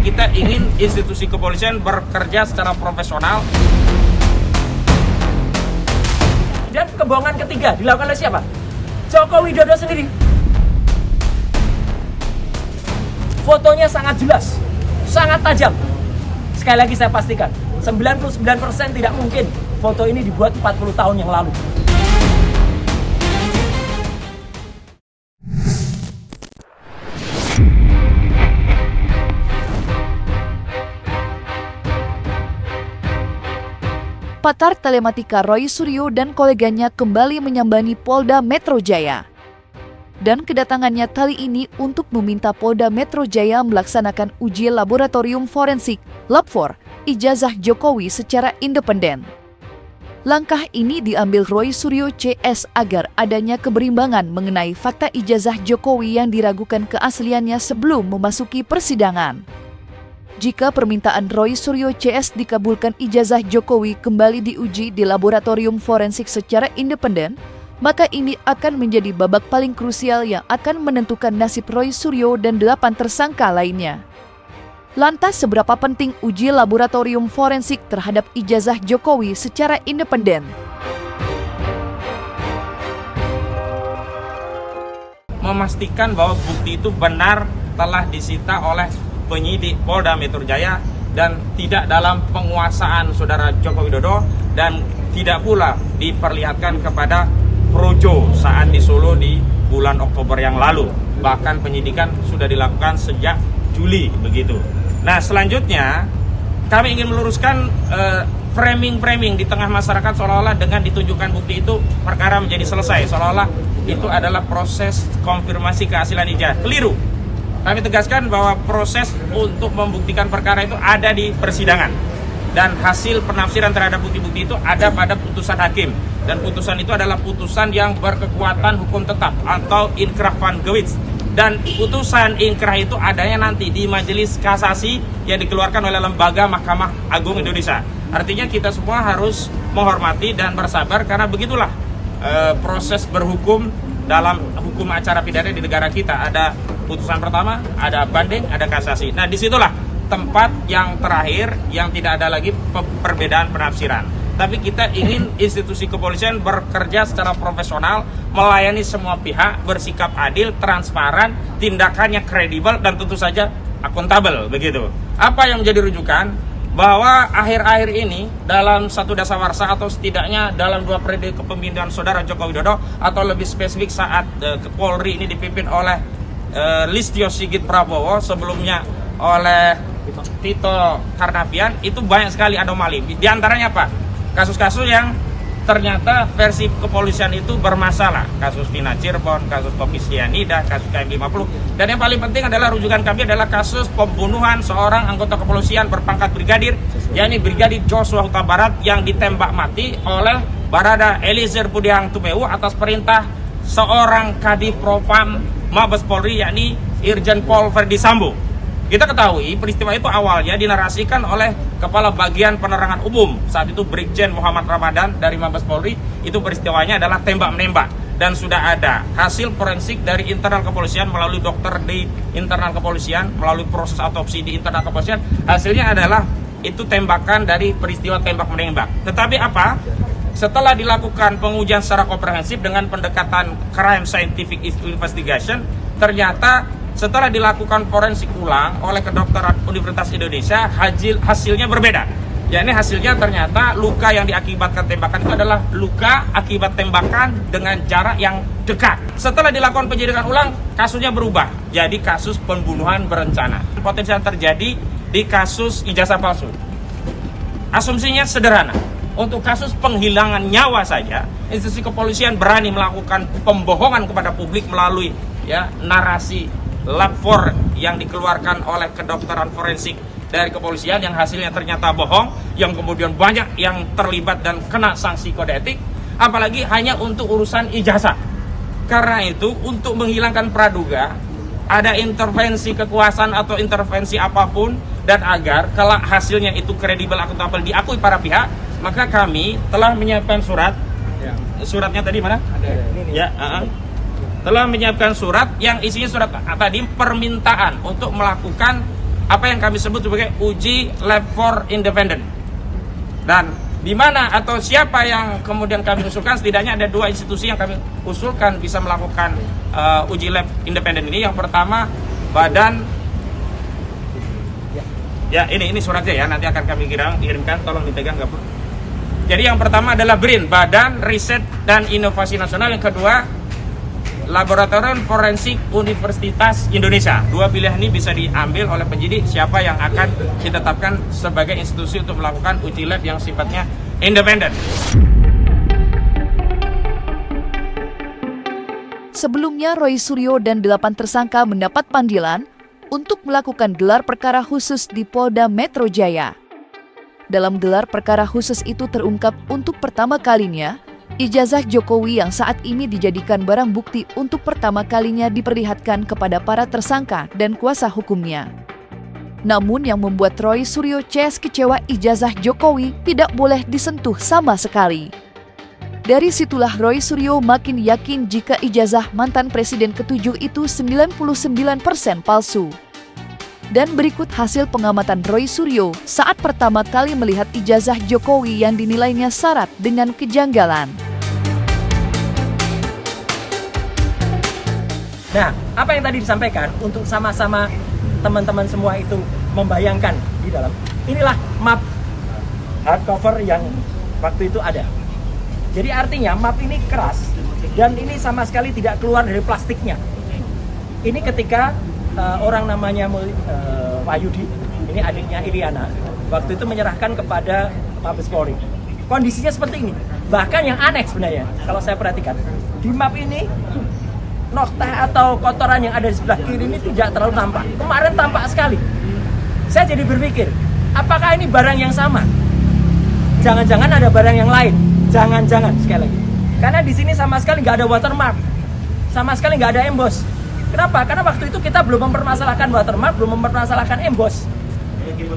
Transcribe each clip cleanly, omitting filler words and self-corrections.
kita ingin institusi kepolisian bekerja secara profesional. Dan kebohongan ketiga dilakukan oleh siapa? Joko Widodo sendiri. Fotonya sangat jelas, sangat tajam. Sekali lagi saya pastikan, 99% tidak mungkin foto ini dibuat 40 tahun yang lalu. Pakar telematika Roy Suryo dan koleganya kembali menyambangi Polda Metro Jaya. Dan kedatangannya kali ini untuk meminta Polda Metro Jaya melaksanakan uji laboratorium forensik (Lab4) ijazah Jokowi secara independen. Langkah ini diambil Roy Suryo CS agar adanya keberimbangan mengenai fakta ijazah Jokowi yang diragukan keasliannya sebelum memasuki persidangan. Jika permintaan Roy Suryo CS dikabulkan, ijazah Jokowi kembali diuji di laboratorium forensik secara independen, maka ini akan menjadi babak paling krusial yang akan menentukan nasib Roy Suryo dan 8 tersangka lainnya. Lantas seberapa penting uji laboratorium forensik terhadap ijazah Jokowi secara independen? Memastikan bahwa bukti itu benar telah disita oleh penyidik Polda Metro Jaya dan tidak dalam penguasaan saudara Joko Widodo dan tidak pula diperlihatkan kepada Projo saat di Solo di bulan Oktober yang lalu. Bahkan penyidikan sudah dilakukan sejak Juli begitu. Nah, selanjutnya kami ingin meluruskan framing di tengah masyarakat seolah-olah dengan ditunjukkan bukti itu perkara menjadi selesai, seolah-olah itu adalah proses konfirmasi keaslian ijazah. Keliru. Kami tegaskan bahwa proses untuk membuktikan perkara itu ada di persidangan dan hasil penafsiran terhadap bukti-bukti itu ada pada putusan hakim, dan putusan itu adalah putusan yang berkekuatan hukum tetap atau inkrah van Gewitz, dan putusan inkrah itu adanya nanti di majelis kasasi yang dikeluarkan oleh lembaga Mahkamah Agung Indonesia. Artinya kita semua harus menghormati dan bersabar karena begitulah proses berhukum dalam hukum acara pidana di negara kita. Ada putusan pertama, ada banding, ada kasasi. Nah, disitulah tempat yang terakhir yang tidak ada lagi perbedaan penafsiran. Tapi kita ingin institusi kepolisian bekerja secara profesional, melayani semua pihak, bersikap adil, transparan, tindakannya kredibel, dan tentu saja akuntabel, begitu. Apa yang menjadi rujukan? Bahwa akhir-akhir ini dalam satu dasawarsa atau setidaknya dalam 2 periode kepemimpinan saudara Joko Widodo, atau lebih spesifik saat Polri ini dipimpin oleh Listio Sigit Prabowo, sebelumnya oleh Tito Karnavian, itu banyak sekali anomali. Di antaranya apa? Kasus-kasus yang ternyata versi kepolisian itu bermasalah. Kasus Vina Cirebon, kasus Kopi Sianida, kasus KM50. Dan yang paling penting adalah rujukan kami adalah kasus pembunuhan seorang anggota kepolisian berpangkat brigadir, yakni Brigadir Joshua Huta Barat, yang ditembak mati oleh Barada Eliezer Budiang Tumeu atas perintah seorang Kadif Propam Mabes Polri, yakni Irjen Pol Verdi Sambo. Kita ketahui peristiwa itu awalnya dinarasikan oleh Kepala Bagian Penerangan Umum saat itu Brigjen Muhammad Ramadan dari Mabes Polri. Itu peristiwanya adalah tembak-menembak, dan sudah ada hasil forensik dari internal kepolisian melalui dokter di internal kepolisian, melalui proses autopsi di internal kepolisian. Hasilnya adalah itu tembakan dari peristiwa tembak-menembak. Tetapi apa? Setelah dilakukan pengujian secara komprehensif dengan pendekatan crime scientific investigation, ternyata setelah dilakukan forensik ulang oleh kedokteran Universitas Indonesia, hasilnya berbeda. Yakni hasilnya ternyata luka yang diakibatkan tembakan itu adalah luka akibat tembakan dengan jarak yang dekat. Setelah dilakukan penyelidikan ulang, kasusnya berubah jadi kasus pembunuhan berencana. Potensi yang terjadi di kasus ijazah palsu. Asumsinya sederhana. Untuk kasus penghilangan nyawa saja, institusi kepolisian berani melakukan pembohongan kepada publik melalui narasi Lab4 yang dikeluarkan oleh kedokteran forensik dari kepolisian yang hasilnya ternyata bohong, yang kemudian banyak yang terlibat dan kena sanksi kode etik, apalagi hanya untuk urusan ijazah. Karena itu, untuk menghilangkan praduga, ada intervensi kekuasaan atau intervensi apapun, dan agar kalau hasilnya itu kredibel, akuntabel, diakui para pihak, maka kami telah menyiapkan surat. Suratnya tadi mana? Telah menyiapkan surat yang isinya surat tadi permintaan untuk melakukan apa yang kami sebut sebagai uji lab for independent. Dan di mana atau siapa yang kemudian kami usulkan, setidaknya ada 2 institusi yang kami usulkan bisa melakukan uji lab independen ini. Yang pertama Badan, ya ini suratnya ya, nanti akan kami kirimkan, tolong dipegang nggak Bu. Jadi yang pertama adalah BRIN, Badan Riset dan Inovasi Nasional. Yang kedua Laboratorium Forensik Universitas Indonesia. 2 pilihan ini bisa diambil oleh penyidik siapa yang akan ditetapkan sebagai institusi untuk melakukan uji lab yang sifatnya independen. Sebelumnya, Roy Suryo dan 8 tersangka mendapat panggilan untuk melakukan gelar perkara khusus di Polda Metro Jaya. Dalam gelar perkara khusus itu terungkap untuk pertama kalinya, ijazah Jokowi yang saat ini dijadikan barang bukti untuk pertama kalinya diperlihatkan kepada para tersangka dan kuasa hukumnya. Namun yang membuat Roy Suryo CS kecewa, ijazah Jokowi tidak boleh disentuh sama sekali. Dari situlah Roy Suryo makin yakin jika ijazah mantan presiden ke-7 itu 99% palsu. Dan berikut hasil pengamatan Roy Suryo saat pertama kali melihat ijazah Jokowi yang dinilainya syarat dengan kejanggalan. Nah, apa yang tadi disampaikan untuk sama-sama teman-teman semua itu membayangkan di dalam, inilah map hardcover yang waktu itu ada. Jadi artinya map ini keras dan ini sama sekali tidak keluar dari plastiknya. Ini ketika orang namanya Wahyudi, ini adiknya Iliana, waktu itu menyerahkan kepada Mabes Polri. Kondisinya seperti ini. Bahkan yang aneh sebenarnya, kalau saya perhatikan, di map ini noktah atau kotoran yang ada di sebelah kiri ini tidak terlalu tampak. Kemarin tampak sekali. Saya jadi berpikir, apakah ini barang yang sama? Jangan-jangan ada barang yang lain. Jangan-jangan, sekali lagi. Karena di sini sama sekali nggak ada watermark, sama sekali nggak ada emboss. Kenapa? Karena waktu itu kita belum mempermasalahkan watermark, belum mempermasalahkan emboss.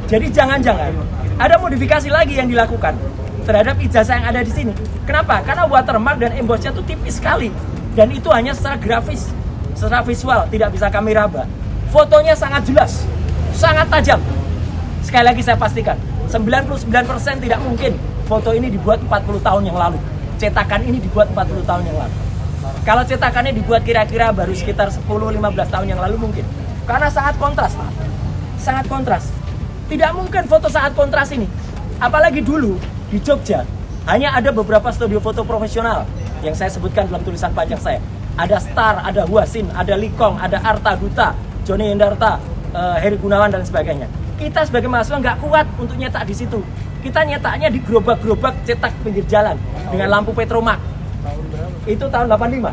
Jadi jangan-jangan ada modifikasi lagi yang dilakukan terhadap ijazah yang ada di sini. Kenapa? Karena watermark dan embossnya itu tipis sekali. Dan itu hanya secara grafis, secara visual, tidak bisa kami raba. Fotonya sangat jelas, sangat tajam. Sekali lagi saya pastikan, 99% tidak mungkin foto ini dibuat 40 tahun yang lalu. Cetakan ini dibuat 40 tahun yang lalu. Kalau cetakannya dibuat kira-kira baru sekitar 10-15 tahun yang lalu mungkin. Karena sangat kontras. Sangat kontras. Tidak mungkin foto sangat kontras ini. Apalagi dulu di Jogja hanya ada beberapa studio foto profesional yang saya sebutkan dalam tulisan panjang saya. Ada Star, ada Huasin, ada Likong, ada Arta Duta, Joni Hendarta, Heri Gunawan dan sebagainya. Kita sebagai mahasiswa nggak kuat untuk nyetak di situ. Kita nyetaknya di gerobak-gerobak cetak pinggir jalan dengan lampu Petromak. Itu tahun 85.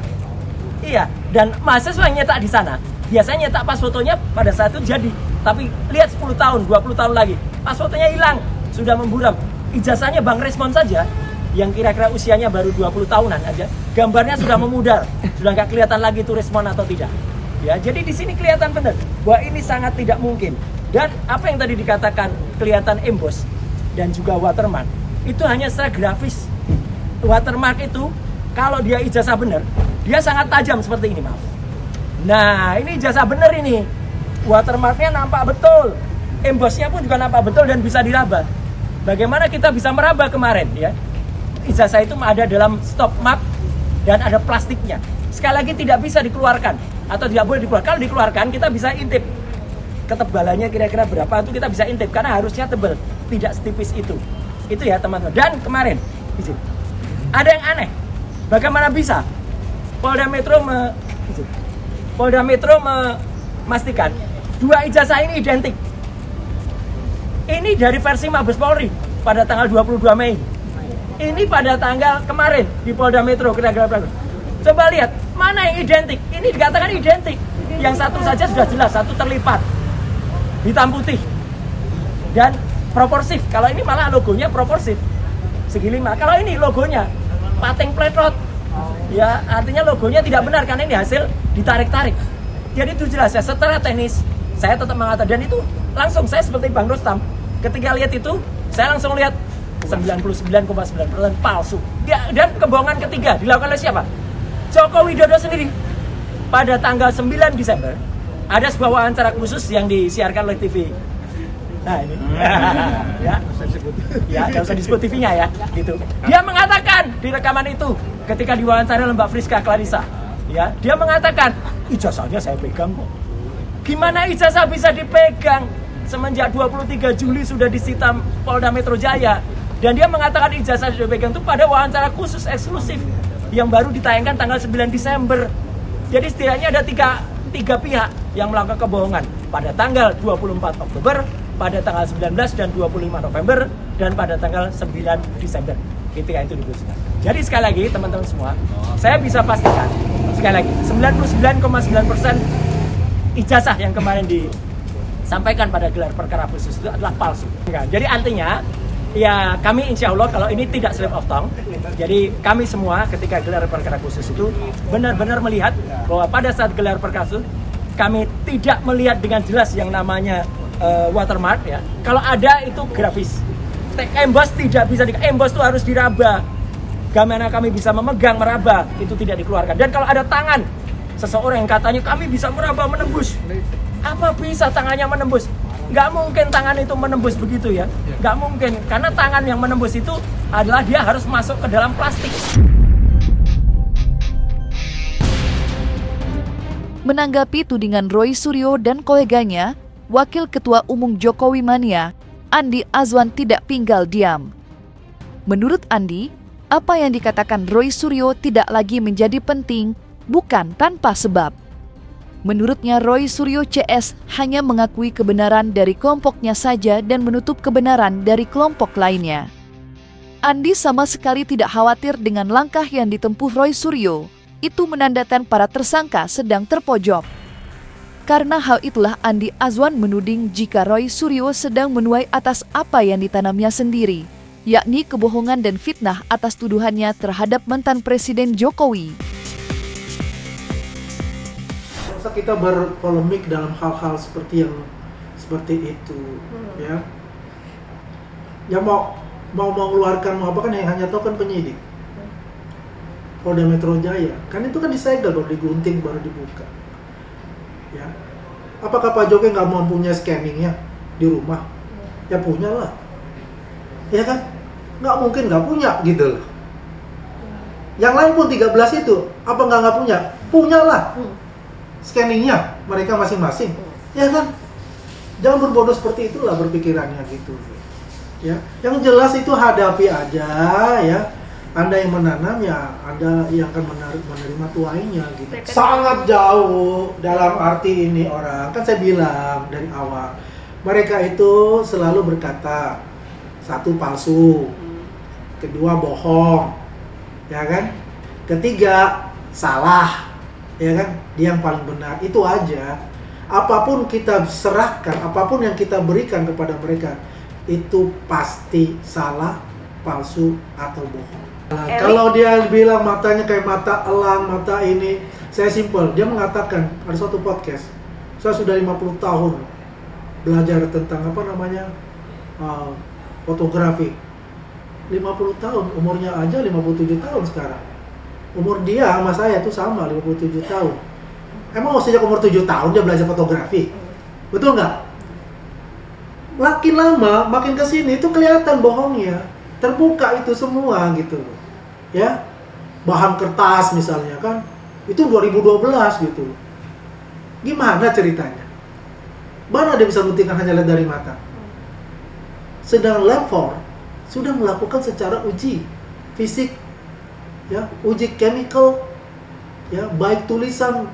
Iya, dan mahasiswa yang nyetak di sana biasanya nyetak pas fotonya pada saat itu jadi. Tapi lihat 10 tahun, 20 tahun lagi, pas fotonya hilang, sudah memburam. Ijazahnya Bang Resmon saja yang kira-kira usianya baru 20 tahunan aja, gambarnya sudah memudar, sudah nggak kelihatan lagi itu Resmon atau tidak. Ya, jadi di sini kelihatan benar bahwa ini sangat tidak mungkin. Dan apa yang tadi dikatakan kelihatan emboss dan juga watermark itu hanya secara grafis. Watermark itu kalau dia ijazah benar, dia sangat tajam seperti ini, maaf. Nah, ini ijazah benar ini. Watermarknya nampak betul, embossnya pun juga nampak betul dan bisa diraba. Bagaimana kita bisa meraba kemarin ya? Ijazah itu ada dalam stok map dan ada plastiknya. Sekali lagi tidak bisa dikeluarkan atau tidak boleh dikeluarkan. Kalau dikeluarkan kita bisa intip ketebalannya kira-kira berapa itu kita bisa intip karena harusnya tebal, tidak setipis itu. Itu ya teman-teman. Dan kemarin ada yang aneh. Bagaimana bisa Polda Metro memastikan 2 ijazah ini identik. Ini dari versi Mabes Polri pada tanggal 22 Mei. Ini pada tanggal kemarin di Polda Metro kira-kira berapa? Coba lihat, mana yang identik? Ini dikatakan identik. Yang satu saja sudah jelas, satu terlipat. Hitam putih. Dan proporsif. Kalau ini malah logonya proporsif. Segi 5. Kalau ini logonya pating pletrot. Ya, artinya logonya tidak benar karena ini hasil ditarik-tarik. Jadi itu jelas ya, secara teknis saya tetap mengatakan, dan itu langsung saya seperti Bang Rustam. Ketika lihat itu, saya langsung lihat 99,9% palsu. Ya, dan kebohongan ketiga dilakukan oleh siapa? Joko Widodo sendiri. Pada tanggal 9 Desember ada sebuah wawancara khusus yang disiarkan oleh TV. Nah ini, ya, nggak usah disebut TV-nya ya, gitu. Dia mengatakan di rekaman itu, ketika diwawancara Mbak Friska Clarissa, ya, dia mengatakan ijazahnya saya pegang kok. Gimana ijazah bisa dipegang? Semenjak 23 Juli sudah disita Polda Metro Jaya, dan dia mengatakan ijazah sudah dipegang itu pada wawancara khusus eksklusif yang baru ditayangkan tanggal 9 Desember. Jadi setidaknya ada tiga pihak yang melakukan kebohongan pada tanggal 24 Oktober, pada tanggal 19 dan 25 November, dan pada tanggal 9 Desember ketika itu diputuskan. Jadi sekali lagi teman-teman semua, saya bisa pastikan sekali lagi 99,9% ijazah yang kemarin disampaikan pada gelar perkara khusus itu adalah palsu. Jadi artinya ya kami insya Allah kalau ini tidak slip of tongue, jadi kami semua ketika gelar perkara khusus itu benar-benar melihat bahwa pada saat gelar perkara khusus kami tidak melihat dengan jelas yang namanya watermark ya. Kalau ada itu grafis. Emboss tidak bisa emboss itu harus diraba. Bagaimana kami bisa memegang, meraba, itu tidak dikeluarkan. Dan kalau ada tangan seseorang yang katanya kami bisa meraba, menembus. Apa bisa tangannya menembus? Nggak mungkin tangan itu menembus begitu ya. Nggak mungkin. Karena tangan yang menembus itu adalah dia harus masuk ke dalam plastik. Menanggapi tudingan Roy Suryo dan koleganya, Wakil Ketua Umum Jokowi Mania, Andi Azwan tidak tinggal diam. Menurut Andi, apa yang dikatakan Roy Suryo tidak lagi menjadi penting, bukan tanpa sebab. Menurutnya Roy Suryo CS hanya mengakui kebenaran dari kelompoknya saja dan menutup kebenaran dari kelompok lainnya. Andi sama sekali tidak khawatir dengan langkah yang ditempuh Roy Suryo. Itu menandakan para tersangka sedang terpojok. Karena hal itulah Andi Azwan menuding jika Roy Suryo sedang menuai atas apa yang ditanamnya sendiri, yakni kebohongan dan fitnah atas tuduhannya terhadap mantan Presiden Jokowi. Masa kita berpolemik dalam hal-hal seperti itu, ya? Yang mau mengeluarkan mau apa kan yang hanya tahu kan penyidik. Polda Metro Jaya, kan itu kan disegel baru digunting baru dibuka. Ya, apakah Pak Jokowi nggak mempunyai scanningnya di rumah? Ya punya lah, ya kan? Nggak mungkin nggak punya gitu loh. Yang lain pun 13 itu, apa nggak punya? Punya lah, scanningnya mereka masing-masing, ya kan? Jangan berbodoh seperti itulah berpikirannya gitu. Ya, yang jelas itu hadapi aja ya. Anda yang menanam ya, Anda yang akan menerima tuainya gitu. Sangat jauh dalam arti ini orang, kan saya bilang dari awal, mereka itu selalu berkata, satu palsu, kedua bohong, ya kan? Ketiga salah, ya kan? Dia yang paling benar, itu aja. Apapun kita serahkan, apapun yang kita berikan kepada mereka, itu pasti salah, palsu, atau bohong. Nah, kalau dia bilang matanya kayak mata elang, mata ini, saya simpel. Dia mengatakan, ada suatu podcast, saya sudah 50 tahun belajar tentang fotografi. 50 tahun, umurnya aja 57 tahun sekarang. Umur dia sama saya itu sama, 57 tahun. Emang sejak umur 7 tahun dia belajar fotografi? Betul nggak? Makin lama, makin kesini itu kelihatan bohongnya. Terbuka itu semua gitu, ya, bahan kertas misalnya kan, itu 2012 gitu, gimana ceritanya? Mana dia bisa buktikan hanya lihat dari mata? Sedang Lab 4 sudah melakukan secara uji fisik, ya, uji chemical, ya, baik tulisan,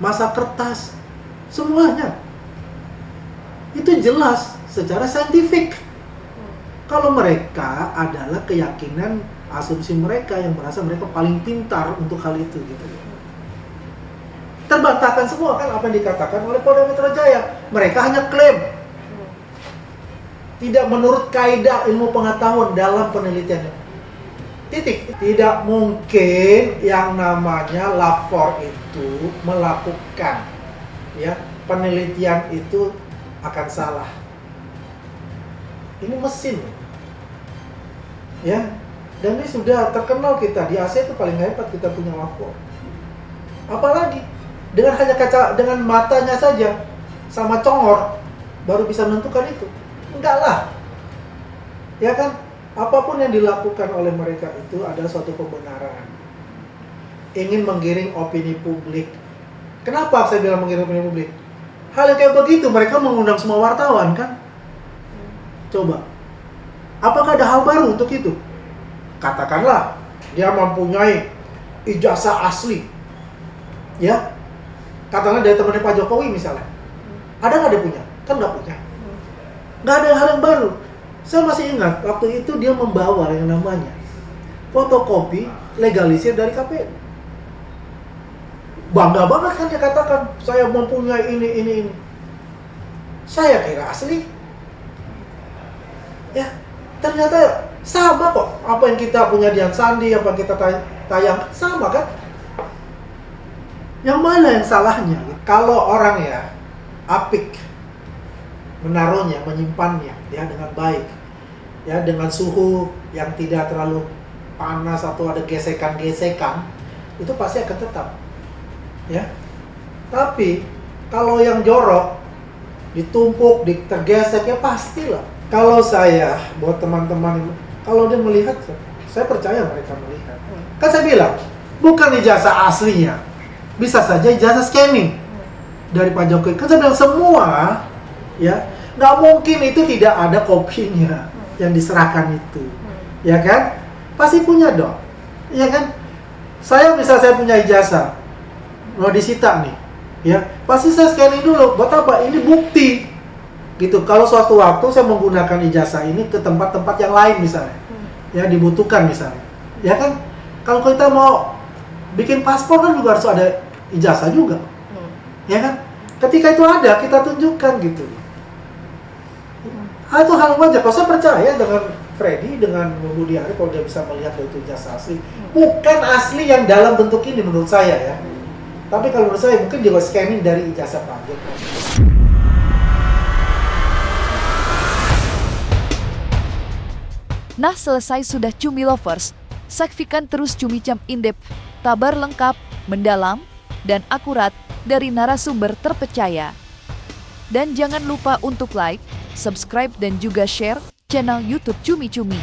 massa kertas, semuanya, itu jelas secara saintifik. Kalau mereka adalah keyakinan, asumsi mereka yang merasa mereka paling pintar untuk hal itu gitu. Terbantahkan semua kan apa yang dikatakan oleh Polda Metro Jaya. Mereka hanya klaim. Tidak menurut kaidah ilmu pengetahuan dalam penelitiannya. Titik. Tidak mungkin yang namanya Lab 4 itu melakukan, ya, penelitian itu akan salah. Ini mesin, ya, dan ini sudah terkenal kita di Asia itu paling hebat kita punya Lab 4. Apalagi Dengan hanya dengan matanya saja sama congor baru bisa menentukan itu. Enggak lah. Ya kan? Apapun yang dilakukan oleh mereka itu adalah suatu pembenaran. Ingin menggiring opini publik. Kenapa saya bilang menggiring opini publik? Hal yang kayak begitu mereka mengundang semua wartawan kan? Coba. Apakah ada hal baru untuk itu? Katakanlah dia mempunyai ijazah asli. Ya. Katakanlah dari temannya Pak Jokowi misalnya. Ada nggak dia punya? Kan nggak punya. Nggak ada hal yang baru. Saya masih ingat waktu itu dia membawa yang namanya fotokopi legalisir dari KPU. Bangga banget kan dia katakan, saya mempunyai ini. Saya kira asli. Ya, ternyata sama kok. Apa yang kita punya di Sandi, apa yang kita tayang sama kan? Yang mana yang salahnya? Kalau orang ya apik menaruhnya, menyimpannya ya dengan baik, ya dengan suhu yang tidak terlalu panas atau ada gesekan-gesekan, itu pasti akan tetap, ya. Tapi kalau yang jorok, ditumpuk, tergesek, ya pastilah. Kalau saya buat teman-teman, kalau dia melihat, saya percaya mereka melihat. Kan saya bilang, bukan ijazah aslinya, bisa saja ijazah scanning dari Pak Jokowi. Kan saya bilang semua. Ya, nggak mungkin itu tidak ada kopinya yang diserahkan itu, ya kan? Pasti punya dong, ya kan? Saya punya ijazah, mau disita nih, ya, pasti saya scanning dulu. Buat apa? Ini bukti, gitu. Kalau suatu waktu saya menggunakan ijazah ini ke tempat-tempat yang lain misalnya, ya dibutuhkan misalnya, ya kan? Kalau kita mau bikin paspor kan juga harus ada ijazah juga, ya kan? Ketika itu ada, kita tunjukkan gitu. Itu hal wajar. Kalau saya percaya dengan Freddy, dengan Budi Ari, kalau dia bisa melihat itu ijazah asli, bukan asli yang dalam bentuk ini menurut saya ya. Tapi kalau menurut saya mungkin juga scanning dari ijazah Pak Jokowi. Nah, selesai sudah Cumi Lovers. Saksikan terus Cumi Cam in-depth, kabar lengkap, mendalam, dan akurat dari narasumber terpercaya. Dan jangan lupa untuk like, subscribe, dan juga share channel YouTube Cumi Cumi.